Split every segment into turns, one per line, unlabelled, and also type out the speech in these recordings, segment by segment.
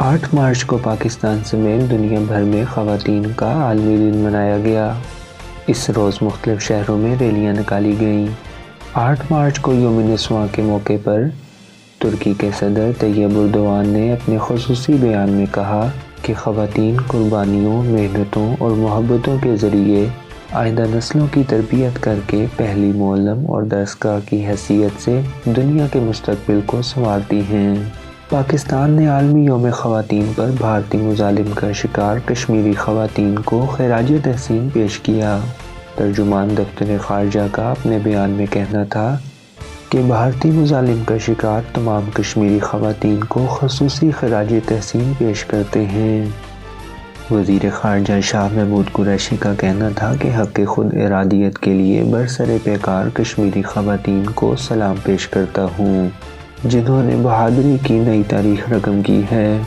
8 مارچ کو پاکستان سمیت دنیا بھر میں خواتین کا عالمی دن منایا گیا۔ اس روز مختلف شہروں میں ریلیاں نکالی گئیں۔ 8 مارچ کو یوم نسواں کے موقع پر ترکی کے صدر طیب اردوان نے اپنے خصوصی بیان میں کہا کہ خواتین قربانیوں، محنتوں اور محبتوں کے ذریعے آئندہ نسلوں کی تربیت کر کے پہلی معلم اور درسگاہ کی حیثیت سے دنیا کے مستقبل کو سنوارتی ہیں۔ پاکستان نے عالمی یوم خواتین پر بھارتی مظالم کا شکار کشمیری خواتین کو خراج تحسین پیش کیا۔ ترجمان دفتر خارجہ کا اپنے بیان میں کہنا تھا کہ بھارتی مظالم کا شکار تمام کشمیری خواتین کو خصوصی خراج تحسین پیش کرتے ہیں۔ وزیر خارجہ شاہ محمود قریشی کا کہنا تھا کہ حق خود ارادیت کے لیے برسر پیکار کشمیری خواتین کو سلام پیش کرتا ہوں، جنہوں نے بہادری کی نئی تاریخ رقم کی ہے۔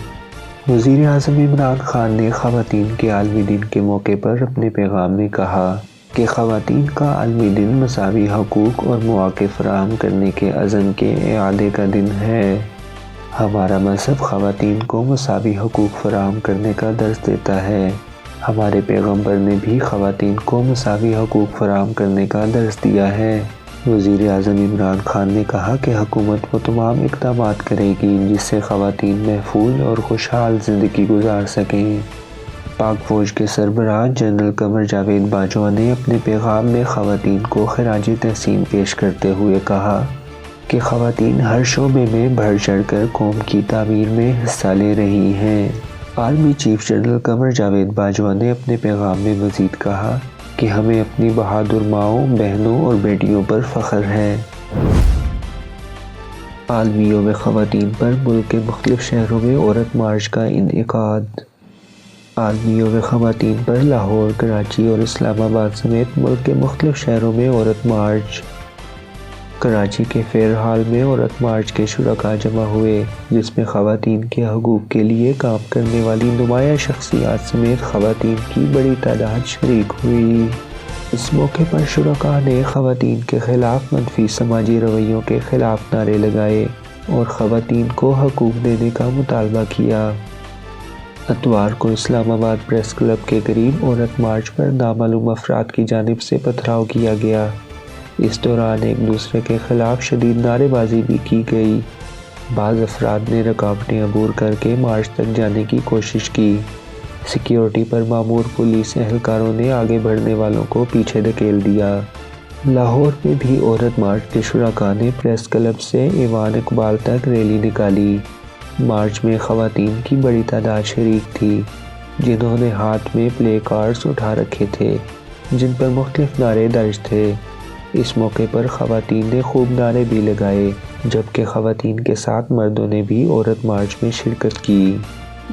وزیر اعظم عمران خان نے خواتین کے عالمی دن کے موقع پر اپنے پیغام میں کہا کہ خواتین کا عالمی دن مساوی حقوق اور مواقع فراہم کرنے کے عزم کے اعادے کا دن ہے۔ ہمارا مذہب خواتین کو مساوی حقوق فراہم کرنے کا درس دیتا ہے۔ ہمارے پیغمبر نے بھی خواتین کو مساوی حقوق فراہم کرنے کا درس دیا ہے۔ وزیر اعظم عمران خان نے کہا کہ حکومت وہ تمام اقدامات کرے گی جس سے خواتین محفوظ اور خوشحال زندگی گزار سکیں۔ پاک فوج کے سربراہ جنرل قمر جاوید باجوہ نے اپنے پیغام میں خواتین کو خراج تحسین پیش کرتے ہوئے کہا کہ خواتین ہر شعبے میں بڑھ چڑھ کر قوم کی تعمیر میں حصہ لے رہی ہیں۔ Army chief general Qamar Javed Bajwa نے اپنے پیغام میں مزید کہا کہ ہمیں اپنی بہادر ماؤں، بہنوں اور بیٹیوں پر فخر ہے۔ عالمی یوم خواتین پر ملک کے مختلف شہروں میں عورت مارچ کا انعقاد۔ عالمی یوم خواتین پر لاہور، کراچی اور اسلام آباد سمیت ملک کے مختلف شہروں میں عورت مارچ۔ کراچی کے فیئر ہال میں عورت مارچ کے شرکاء جمع ہوئے، جس میں خواتین کے حقوق کے لیے کام کرنے والی نمایاں شخصیات سمیت خواتین کی بڑی تعداد شریک ہوئی۔ اس موقع پر شرکاء نے خواتین کے خلاف منفی سماجی رویوں کے خلاف نعرے لگائے اور خواتین کو حقوق دینے کا مطالبہ کیا۔ اتوار کو اسلام آباد پریس کلب کے قریب عورت مارچ پر نامعلوم افراد کی جانب سے پتھراؤ کیا گیا۔ اس دوران ایک دوسرے کے خلاف شدید نعرے بازی بھی کی گئی۔ بعض افراد نے رکاوٹیں عبور کر کے مارچ تک جانے کی کوشش کی۔ سیکیورٹی پر مامور پولیس اہلکاروں نے آگے بڑھنے والوں کو پیچھے دھکیل دیا۔ لاہور میں بھی عورت مارچ کے شرکاء نے پریس کلب سے ایوان اقبال تک ریلی نکالی۔ مارچ میں خواتین کی بڑی تعداد شریک تھی، جنہوں نے ہاتھ میں پلے کارڈز اٹھا رکھے تھے جن پر مختلف نعرے درج تھے۔ اس موقع پر خواتین نے خوب نعرے بھی لگائے، جبکہ خواتین کے ساتھ مردوں نے بھی عورت مارچ میں شرکت کی۔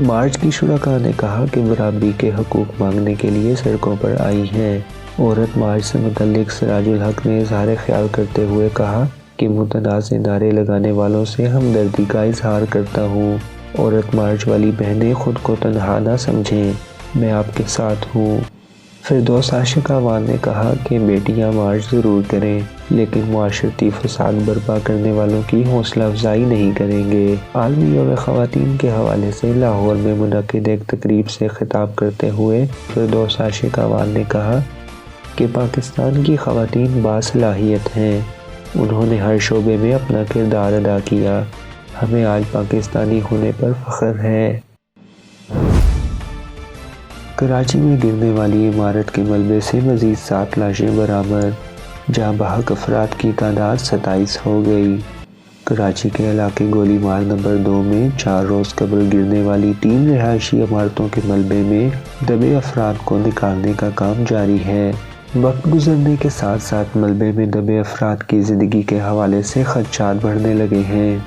مارچ کی شرکاء نے کہا کہ برابری کے حقوق مانگنے کے لیے سڑکوں پر آئی ہیں۔ عورت مارچ سے متعلق سراج الحق نے اظہار خیال کرتے ہوئے کہا کہ متنازع نعرے لگانے والوں سے ہمدردی کا اظہار کرتا ہوں۔ عورت مارچ والی بہنیں خود کو تنہا نہ سمجھیں، میں آپ کے ساتھ ہوں۔ فردوس عاشق اعوان نے کہا کہ بیٹیاں مارچ ضرور کریں، لیکن معاشرتی فساد برپا کرنے والوں کی حوصلہ افزائی نہیں کریں گے۔ عالمی یوم خواتین کے حوالے سے لاہور میں منعقد ایک تقریب سے خطاب کرتے ہوئے فردوس عاشق اعوان نے کہا کہ پاکستان کی خواتین باصلاحیت ہیں، انہوں نے ہر شعبے میں اپنا کردار ادا کیا، ہمیں آج پاکستانی ہونے پر فخر ہے۔ کراچی میں گرنے والی عمارت کے ملبے سے مزید 7 لاشیں برآمد، جاں بحق افراد کی تعداد 27 ہو گئی۔ کراچی کے علاقے گولی مار نمبر 2 میں 4 روز قبل گرنے والی 3 رہائشی عمارتوں کے ملبے میں دبے افراد کو نکالنے کا کام جاری ہے۔ وقت گزرنے کے ساتھ ساتھ ملبے میں دبے افراد کی زندگی کے حوالے سے خدشات بڑھنے لگے ہیں۔